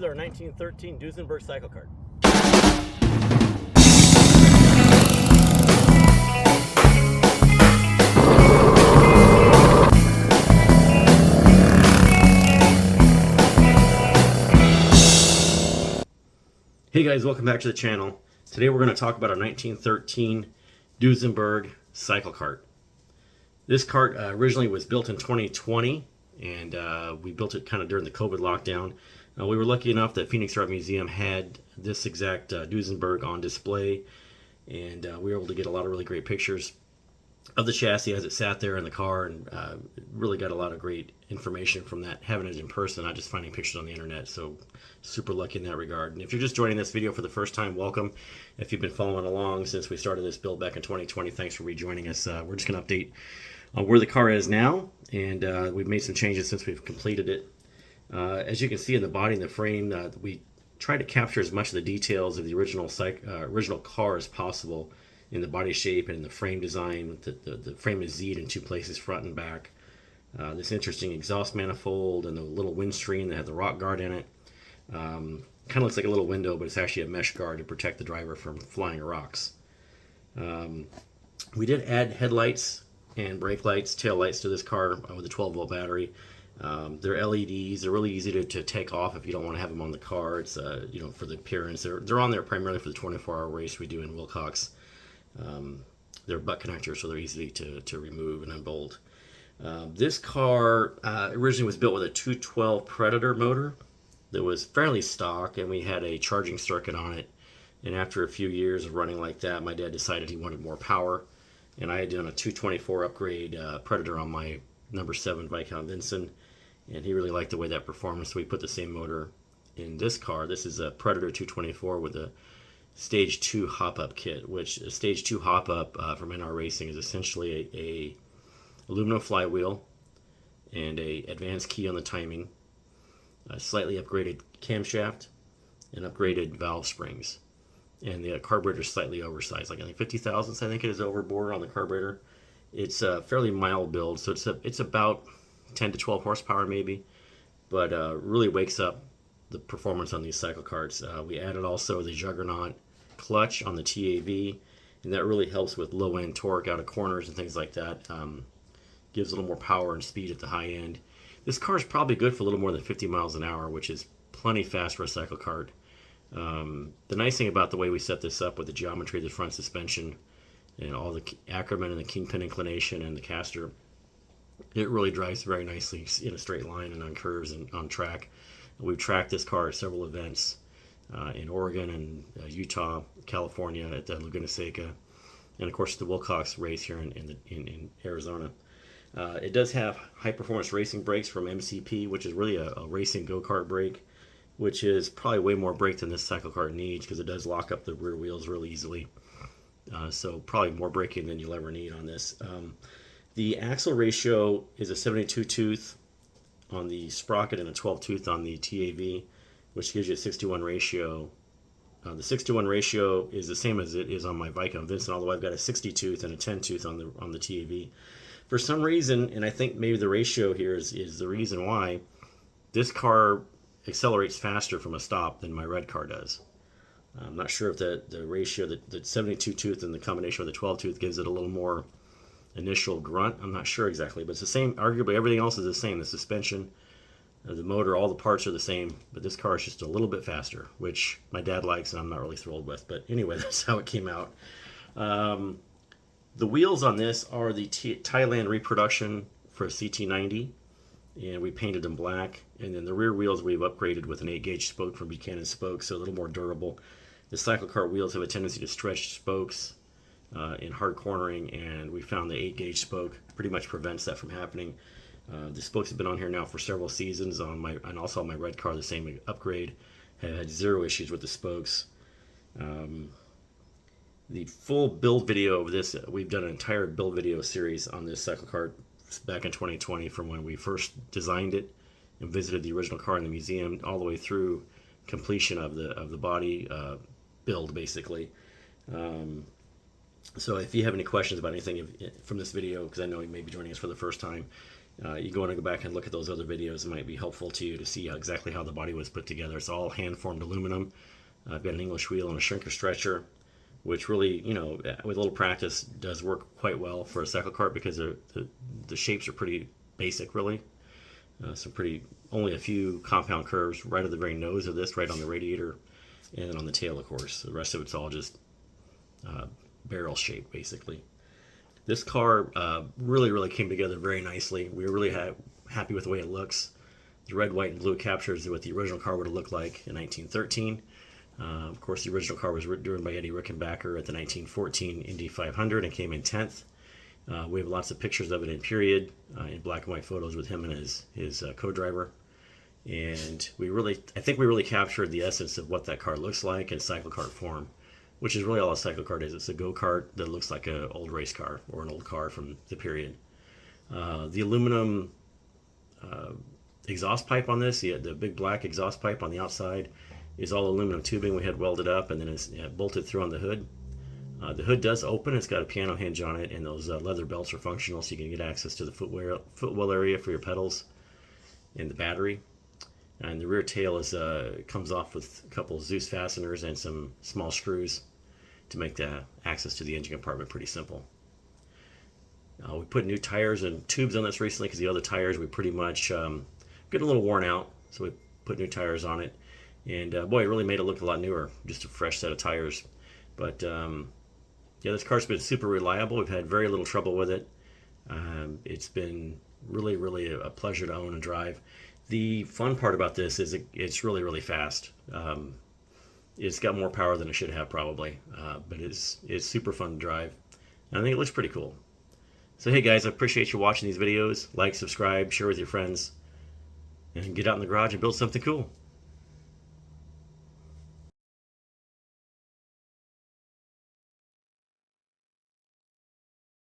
is our 1913 Duesenberg CycleKart. Hey guys, welcome back to the channel. Today we're going to talk about our 1913 Duesenberg CycleKart. This cart originally was built in 2020, and we built it kind of during the COVID lockdown. We were lucky enough that Phoenix Art Museum had this exact Duesenberg on display, and we were able to get a lot of really great pictures of the chassis as it sat there in the car, and really got a lot of great information from that, having it in person, not just finding pictures on the internet. So super lucky in that regard. And if you're just joining this video for the first time, welcome. If you've been following along since we started this build back in 2020, thanks for rejoining us. We're just going to update where the car is now, and we've made some changes since we've completed it. As you can see in the body and the frame, we tried to capture as much of the details of the original car as possible in the body shape and in the frame design. The frame is Z'd in two places, front and back. This interesting exhaust manifold and the little windscreen that had the rock guard in it. Kind of looks like a little window, but it's actually a mesh guard to protect the driver from flying rocks. We did add headlights and brake lights, tail lights to this car with a 12-volt battery. They're LEDs. They're really easy to take off if you don't want to have them on the car. It's for the appearance. They're on there primarily for the 24-hour race we do in Willcox. They're butt connectors, so they're easy to remove and unbolt. This car originally was built with a 212 Predator motor that was fairly stock, and we had a charging circuit on it. And after a few years of running like that, my dad decided he wanted more power, and I had done a 224 upgrade Predator on my number 7 Viscount Vincent, and he really liked the way that performed, so we put the same motor in this car. This is a Predator 224 with a Stage 2 hop-up kit, which a Stage 2 hop-up from NR Racing is essentially a aluminum flywheel and a advanced key on the timing, a slightly upgraded camshaft, and upgraded valve springs. And the carburetor is slightly oversized, like I think 50 thousandths I think it is overboard on the carburetor. It's a fairly mild build, so it's about 10 to 12 horsepower maybe, but really wakes up the performance on these CycleKarts. We added also the Juggernaut clutch on the TAV, and that really helps with low-end torque out of corners and things like that. Gives a little more power and speed at the high end. This car is probably good for a little more than 50 miles an hour, which is plenty fast for a CycleKart. The nice thing about the way we set this up with the geometry of the front suspension and all the Ackerman and the kingpin inclination and the caster, it really drives very nicely in a straight line and on curves and on track. We've tracked this car at several events in Oregon and Utah, California at the Laguna Seca, and of course the Willcox race here in Arizona. It does have high-performance racing brakes from MCP, which is really a racing go-kart brake, which is probably way more brake than this CycleKart needs because it does lock up the rear wheels really easily. So probably more braking than you'll ever need on this. The axle ratio is a 72 tooth on the sprocket and a 12 tooth on the TAV, which gives you a 6:1 ratio. The 6:1 ratio is the same as it is on my Viscount Vincent, although I've got a 60 tooth and a 10 tooth on the TAV. For some reason, and I think maybe the ratio here is the reason why, this car accelerates faster from a stop than my red car does. I'm not sure if the ratio, the 72 tooth and the combination with the 12 tooth gives it a little more initial grunt. I'm not sure exactly, but it's the same. Arguably everything else is the same. The suspension, the motor, all the parts are the same, but this car is just a little bit faster, which my dad likes and I'm not really thrilled with. But anyway, that's how it came out. The wheels on this are the Thailand reproduction for a CT90, and we painted them black. And then the rear wheels we've upgraded with an 8-gauge spoke from Buchanan Spokes, so a little more durable. The CycleKart wheels have a tendency to stretch spokes in hard cornering, and we found the 8-gauge spoke pretty much prevents that from happening. The spokes have been on here now for several seasons and also on my red car, the same upgrade. Have had zero issues with the spokes. The full build video of this, we've done an entire build video series on this CycleKart back in 2020 from when we first designed it and visited the original car in the museum all the way through completion of the body build basically. So if you have any questions about anything from this video, because I know you may be joining us for the first time, You go back and look at those other videos. It might be helpful to you to see exactly how the body was put together. It's all hand-formed aluminum. I've got an English wheel and a shrinker stretcher, which really, with a little practice, does work quite well for a CycleKart because the shapes are pretty basic, really. Only a few compound curves right at the very nose of this, right on the radiator, and then on the tail, of course. The rest of it's all just barrel shape, basically. This car really came together very nicely. We were really happy with the way it looks. The red, white, and blue captures what the original car would have looked like in 1913. Of course, the original car was driven by Eddie Rickenbacker at the 1914 Indy 500 and came in 10th. We have lots of pictures of it in period, in black and white photos with him and his co-driver. And I think we really captured the essence of what that car looks like in CycleKart form, which is really all a CycleKart is. It's a go-kart that looks like an old race car or an old car from the period. The aluminum exhaust pipe on this, the big black exhaust pipe on the outside, is all aluminum tubing we had welded up and then it's bolted through on the hood. The hood does open. It's got a piano hinge on it, and those leather belts are functional, so you can get access to the footwell area for your pedals and the battery. And the rear tail comes off with a couple of Zeus fasteners and some small screws to make the access to the engine compartment pretty simple. We put new tires and tubes on this recently because the other tires we pretty much getting a little worn out, so we put new tires on it. And boy, it really made it look a lot newer, just a fresh set of tires. But yeah, this car's been super reliable. We've had very little trouble with it. It's been really a pleasure to own and drive. The fun part about this is it's really fast. It's got more power than it should have probably, but it's super fun to drive. And I think it looks pretty cool. So hey guys, I appreciate you watching these videos. Like, subscribe, share with your friends, and get out in the garage and build something cool.